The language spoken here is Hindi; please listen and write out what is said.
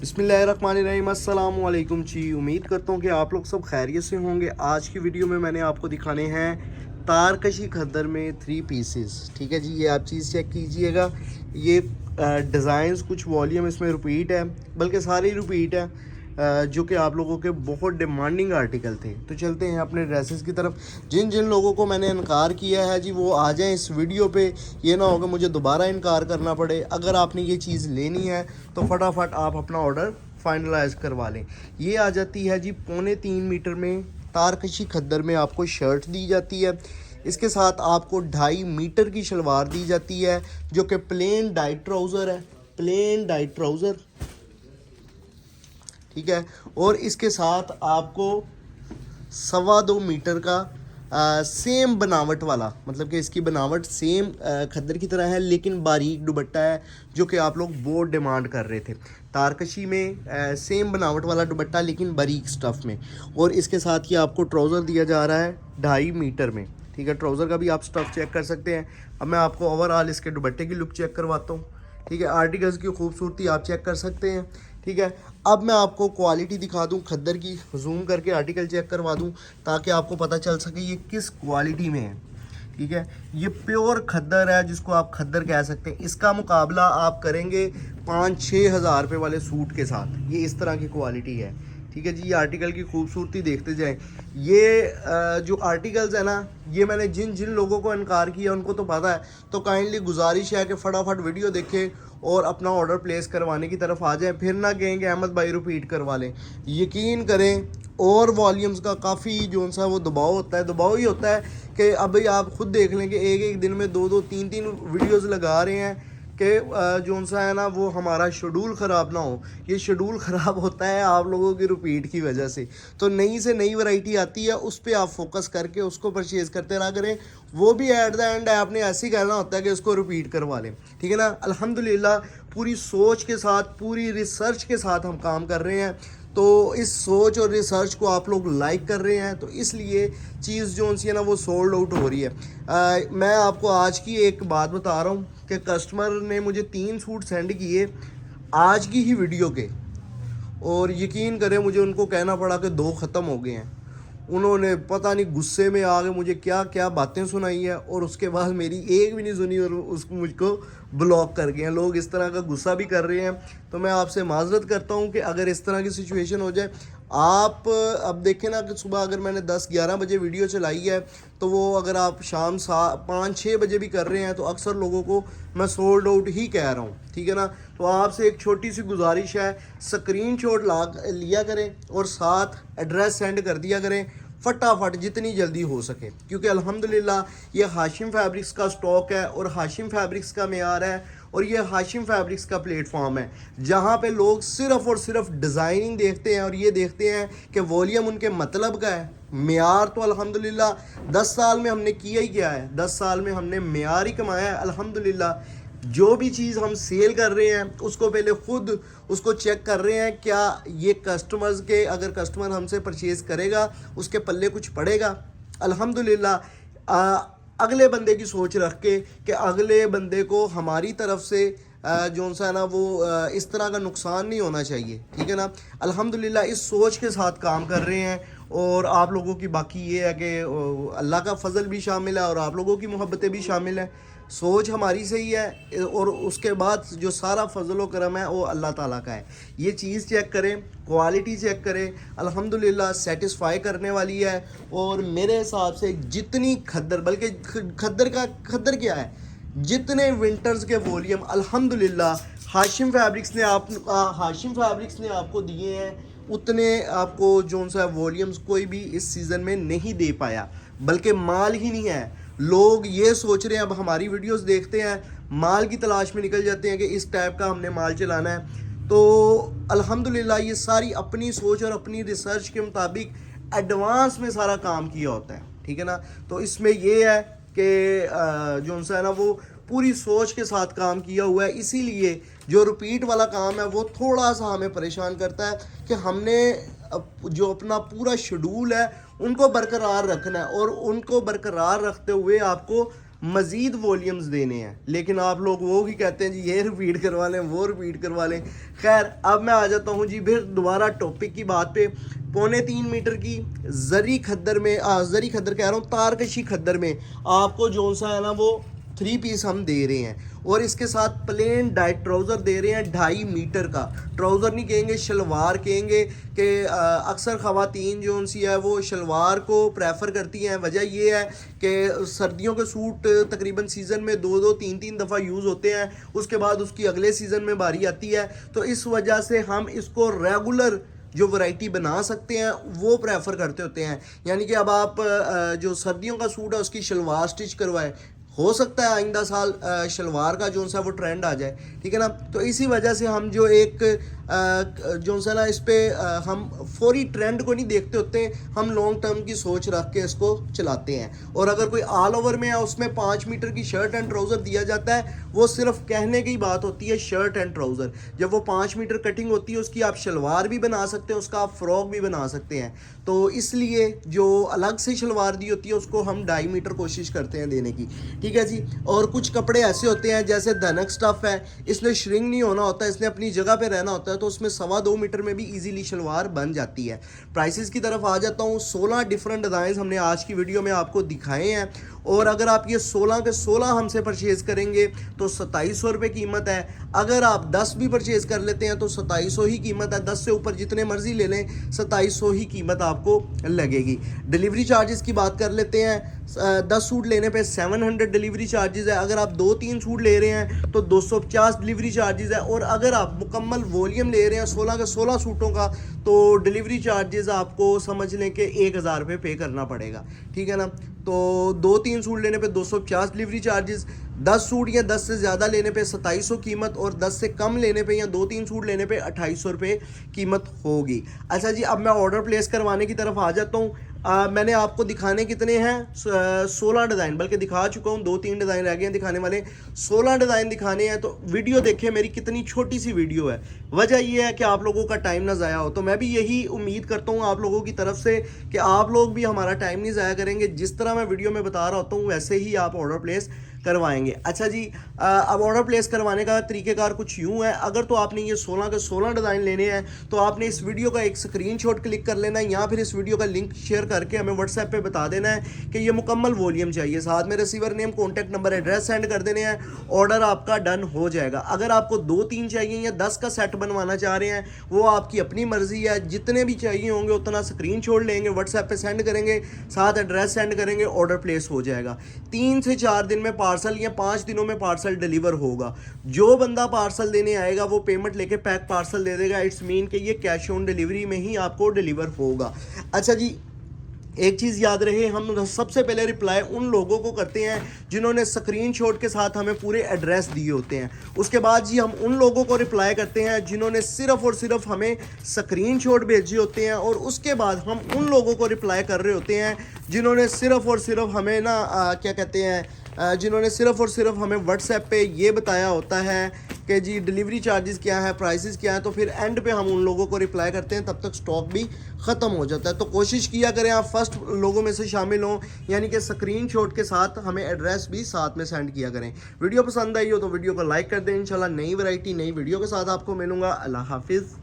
बिस्मिल्लाहिर्रहमानिर्रहीम अस्सलाम वालेकुम जी। उम्मीद करता हूँ कि आप लोग सब खैरियत से होंगे। आज की वीडियो में मैंने आपको दिखाने हैं तारकशी खद्दर में 3 पीसेस। ठीक है जी, ये आप चीज़ चेक कीजिएगा। ये डिज़ाइंस कुछ वॉल्यूम इसमें रिपीट है, बल्कि सारे रिपीट है, जो कि आप लोगों के बहुत डिमांडिंग आर्टिकल थे। तो चलते हैं अपने ड्रेसेस की तरफ। जिन जिन लोगों को मैंने इनकार किया है जी, वो आ जाएं इस वीडियो पे। ये ना हो कि मुझे दोबारा इनकार करना पड़े। अगर आपने ये चीज़ लेनी है तो फटाफट आप अपना ऑर्डर फाइनलाइज करवा लें। ये आ जाती है जी 3.25 मीटर में तारकशी खद्दर में आपको शर्ट दी जाती है। इसके साथ आपको 2.5 मीटर की शलवार दी जाती है, जो कि प्लेन डाइट ट्राउज़र है, प्लेन डाइट ट्राउज़र। ठीक है, और इसके साथ आपको 2.25 मीटर का सेम बनावट वाला, मतलब कि इसकी बनावट सेम खद्दर की तरह है, लेकिन बारीक दुपट्टा है, जो कि आप लोग बहुत डिमांड कर रहे थे। तारकशी में सेम बनावट वाला दुपट्टा लेकिन बारीक स्टफ़ में। और इसके साथ ही आपको ट्राउज़र दिया जा रहा है 2.5 मीटर में। ठीक है, ट्राउज़र का भी आप स्टफ़ चेक कर सकते हैं। अब मैं आपको ओवरऑल इसके दुपट्टे की लुक चेक करवाता हूँ। ठीक है, आर्टिकल्स की खूबसूरती आप चेक कर सकते हैं। ठीक है, अब मैं आपको क्वालिटी दिखा दूं खद्दर की, जूम करके आर्टिकल चेक करवा दूं ताकि आपको पता चल सके ये किस क्वालिटी में है। ठीक है, ये प्योर खद्दर है, जिसको आप खद्दर कह सकते हैं। इसका मुकाबला आप करेंगे 5-6 हज़ार रुपये वाले सूट के साथ। ये इस तरह की क्वालिटी है। ठीक है जी, ये आर्टिकल की खूबसूरती देखते जाएं। ये जो आर्टिकल्स है ना, ये मैंने जिन जिन लोगों को इनकार किया उनको तो पता है। तो काइंडली गुजारिश है कि फटाफट वीडियो देखें और अपना ऑर्डर प्लेस करवाने की तरफ आ जाएं। फिर ना कहेंगे अहमद भाई रिपीट करवा लें। यकीन करें, और वॉल्यूम्स का काफ़ी जो सा वो दबाव होता है, दबाव ही होता है कि अभी आप खुद देख लें कि एक एक दिन में 2-2 3-3 वीडियोज़ लगा रहे हैं कि जो सा है ना वो हमारा शेड्यूल ख़राब ना हो। ये शेड्यूल ख़राब होता है आप लोगों की रिपीट की वजह से। तो नई से नई वैरायटी आती है, उस पर आप फोकस करके उसको परचेज़ करते रहा करें। वो भी एट द एंड आपने ऐसे ही कहना होता है कि उसको रिपीट करवा लें। ठीक है ना, अल्हम्दुलिल्लाह पूरी सोच के साथ, पूरी रिसर्च के साथ हम काम कर रहे हैं। तो इस सोच और रिसर्च को आप लोग लाइक कर रहे हैं, तो इसलिए चीज़ जो सी है ना वो सोल्ड आउट हो रही है। मैं आपको आज की एक बात बता रहा हूँ कि कस्टमर ने मुझे 3 सूट सेंड किए आज की ही वीडियो के, और यकीन करें मुझे उनको कहना पड़ा कि 2 ख़त्म हो गए हैं। उन्होंने पता नहीं गुस्से में आ गए मुझे क्या क्या बातें सुनाई है, और उसके बाद मेरी एक भी नहीं सुनी और उसको मुझको ब्लॉक कर गए हैं। लोग इस तरह का गुस्सा भी कर रहे हैं। तो मैं आपसे माजरत करता हूं कि अगर इस तरह की सिचुएशन हो जाए, आप अब देखें ना कि सुबह अगर मैंने 10-11 बजे वीडियो चलाई है, तो वो अगर आप शाम 5-6 बजे भी कर रहे हैं, तो अक्सर लोगों को मैं सोल्ड आउट ही कह रहा हूँ। ठीक है ना, तो आपसे एक छोटी सी गुजारिश है, स्क्रीनशॉट लिया करें और साथ एड्रेस सेंड कर दिया करें फटाफट जितनी जल्दी हो सके, क्योंकि अल्हम्दुलिल्लाह ये हाशिम फैब्रिक्स का स्टॉक है और हाशिम फैब्रिक्स का मेयार है, और ये हाशिम फैब्रिक्स का प्लेटफॉर्म है जहाँ पे लोग सिर्फ़ और सिर्फ डिज़ाइनिंग देखते हैं और ये देखते हैं कि वॉल्यूम उनके मतलब का है। मेयार तो अल्हम्दुलिल्लाह 10 साल में हमने किया ही क्या है, 10 साल में हमने मेयार ही कमाया है अल्हम्दुलिल्लाह। जो भी चीज़ हम सेल कर रहे हैं उसको पहले ख़ुद उसको चेक कर रहे हैं, क्या ये कस्टमर्स के, अगर कस्टमर हमसे परचेज़ करेगा उसके पल्ले कुछ पड़ेगा। अल्हम्दुलिल्लाह अगले बंदे की सोच रख के कि अगले बंदे को हमारी तरफ से जो सा है ना वो इस तरह का नुकसान नहीं होना चाहिए। ठीक है ना, अल्हम्दुलिल्लाह इस सोच के साथ काम कर रहे हैं। और आप लोगों की बाकी ये है कि अल्लाह का फ़ज़ल भी शामिल है और आप लोगों की मोहब्बतें भी शामिल हैं। सोच हमारी सही है और उसके बाद जो सारा फजल व करम है वो अल्लाह ताला का है। ये चीज़ चेक करें, क्वालिटी चेक करें, अल्हम्दुलिल्लाह सेटिस्फाई करने वाली है। और मेरे हिसाब से जितनी खद्दर, बल्कि खद्दर क्या है, जितने विंटर्स के वॉल्यूम अल्हम्दुलिल्लाह हाशिम फैब्रिक्स ने आपको दिए हैं, उतने आपको जो सा वॉल्यूम्स कोई भी इस सीज़न में नहीं दे पाया, बल्कि माल ही नहीं है। लोग ये सोच रहे हैं, अब हमारी वीडियोस देखते हैं, माल की तलाश में निकल जाते हैं कि इस टाइप का हमने माल चलाना है। तो अल्हम्दुलिल्लाह ये सारी अपनी सोच और अपनी रिसर्च के मुताबिक एडवांस में सारा काम किया होता है। ठीक है ना, तो इसमें ये है कि जो सा है ना वो पूरी सोच के साथ काम किया हुआ है। इसीलिए जो रिपीट वाला काम है वो थोड़ा सा हमें परेशान करता है कि हमने जो अपना पूरा शेड्यूल है उनको बरकरार रखना है, और उनको बरकरार रखते हुए आपको मज़ीद वॉल्यूम्स देने हैं, लेकिन आप लोग वो ही कहते हैं जी ये रिपीट करवा लें, वो रिपीट करवा लें। खैर अब मैं आ जाता हूँ जी फिर दोबारा टॉपिक की बात पे। 3.25 मीटर की जरी खद्दर में जरी खद्दर कह रहा हूँ, तारकशी खद्दर में आपको जो सा है ना वो 3 पीस हम दे रहे हैं, और इसके साथ प्लेन डाइट ट्राउज़र दे रहे हैं 2.5 मीटर का। ट्राउज़र नहीं कहेंगे, शलवार कहेंगे कि अक्सर ख़वातीन जो सी है वो शलवार को प्रेफर करती हैं। वजह ये है कि सर्दियों के सूट तकरीबन सीज़न में 2-2 3-3 दफ़ा यूज़ होते हैं, उसके बाद उसकी अगले सीज़न में बारी आती है, तो इस वजह से हम इसको रेगुलर जो वैरायटी बना सकते हैं वो प्रेफर करते होते हैं। यानी कि अब आप जो सर्दियों का सूट है उसकी शलवार स्टिच करवाएं, हो सकता है आइंदा साल शलवार का जो सा वो ट्रेंड आ जाए, ठीक है ना। तो इसी वजह से हम जो एक जो सा ना इस पर हम फौरी ट्रेंड को नहीं देखते होते, हम लॉन्ग टर्म की सोच रख के इसको चलाते हैं। और अगर कोई ऑल ओवर में है उसमें 5 मीटर की शर्ट एंड ट्राउज़र दिया जाता है, वो सिर्फ कहने की बात होती है शर्ट एंड ट्राउज़र। जब वो 5 मीटर कटिंग होती है उसकी आप शलवार भी बना सकते हैं, उसका आप फ्रॉक भी बना सकते हैं। तो इसलिए जो अलग से शलवार दी होती है उसको हम 2.5 मीटर कोशिश करते हैं देने की, ठीक है जी। और कुछ कपड़े ऐसे होते हैं जैसे धनक स्टफ़ है, इसने श्रिंक नहीं होना होता, इसने अपनी जगह पे रहना होता है, तो उसमें 2.25 मीटर में भी इजीली शलवार बन जाती है। प्राइसेस की तरफ आ जाता हूँ। 16 डिफरेंट डिज़ाइन हमने आज की वीडियो में आपको दिखाए हैं, और अगर आप ये 16 के 16 हमसे परचेज़ करेंगे तो 2700 रुपये कीमत है। अगर आप 10 भी परचेज़ कर लेते हैं तो 2700 ही कीमत है। 10 से ऊपर जितने मर्जी ले लें 2700 ही कीमत आपको लगेगी। डिलीवरी चार्जेस की बात कर लेते हैं। 10 सूट लेने पे 700 डिलीवरी चार्जेस है। अगर आप 2-3 सूट ले रहे हैं तो 250 डिलीवरी चार्जेस है। और अगर आप मुकम्मल वॉल्यूम ले रहे हैं 16 के 16 सूटों का, तो डिलीवरी चार्जेस आपको समझ लें कि 1000 रुपये पे करना पड़ेगा, ठीक है ना। तो 2-3 सूट लेने पे 250 डिलीवरी चार्जेस, 10 सूट या 10 से ज़्यादा लेने पे 2700 कीमत, और 10 से कम लेने पे या 2-3 सूट लेने पे 2800 रुपये कीमत होगी। अच्छा जी, अब मैं ऑर्डर प्लेस करवाने की तरफ आ जाता हूँ। मैंने आपको दिखाने कितने हैं 16 डिज़ाइन, बल्कि दिखा चुका हूँ, 2-3 डिज़ाइन रह गए हैं दिखाने वाले। 16 डिज़ाइन दिखाने हैं, तो वीडियो देखें मेरी कितनी छोटी सी वीडियो है। वजह यह है कि आप लोगों का टाइम ना ज़ाया हो, तो मैं भी यही उम्मीद करता हूँ आप लोगों की तरफ से कि आप लोग भी हमारा टाइम नहीं ज़ाया करेंगे। जिस तरह मैं वीडियो में बता रहा होता हूँ वैसे ही आप ऑर्डर प्लेस करवाएंगे। अच्छा जी, अब ऑर्डर प्लेस करवाने का तरीक़ेकार कुछ यूँ है। अगर तो आपने ये 16 के 16 डिज़ाइन लेने हैं तो आपने इस वीडियो का एक स्क्रीनशॉट क्लिक कर लेना है, या फिर इस वीडियो का लिंक शेयर करके हमें व्हाट्सएप पे बता देना है कि ये मुकम्मल वॉल्यूम चाहिए, साथ में receiver name, contact number, address send कर देने हैं, ऑर्डर आपका डन हो जाएगा। अगर आपको 2-3 चाहिए या 10 का सेट बनवाना चाह रहे हैं वो आपकी अपनी मर्ज़ी है, जितने भी चाहिए होंगे उतना स्क्रीनशॉट लेंगे, व्हाट्सएप पे सेंड करेंगे, साथ एड्रेस सेंड करेंगे, ऑर्डर प्लेस हो जाएगा। 3 से 4 दिन में पार्सल या 5 दिनों में पार्सल डिलीवर होगा। जो बंदा पार्सल देने आएगा वो पेमेंट लेके पैक पार्सल दे देगा। इट्स मीन कि ये कैश ऑन डिलीवरी में ही आपको डिलीवर होगा। अच्छा जी, एक चीज़ याद रहे, हम सबसे पहले रिप्लाई उन लोगों को करते हैं जिन्होंने स्क्रीनशॉट के साथ हमें पूरे एड्रेस दिए होते हैं। उसके बाद जी हम उन लोगों को रिप्लाई करते हैं जिन्होंने सिर्फ़ और सिर्फ हमें स्क्रीनशॉट भेजे होते हैं, और उसके बाद हम उन लोगों को रिप्लाई कर रहे होते हैं जिन्होंने सिर्फ़ और सिर्फ हमें ना क्या कहते हैं, जिन्होंने सिर्फ़ और सिर्फ हमें व्हाट्सएप पे ये बताया होता है कि जी डिलीवरी चार्जेस क्या है, प्राइसेस क्या है। तो फिर एंड पे हम उन लोगों को रिप्लाई करते हैं, तब तक स्टॉक भी ख़त्म हो जाता है। तो कोशिश किया करें आप फर्स्ट लोगों में से शामिल हों, यानी कि स्क्रीनशॉट के साथ हमें एड्रेस भी साथ में सेंड किया करें। वीडियो पसंद आई हो तो वीडियो को लाइक कर दें। इंशाल्लाह नई वैरायटी नई वीडियो के साथ आपको मिलूँगा। अल्लाह हाफिज़।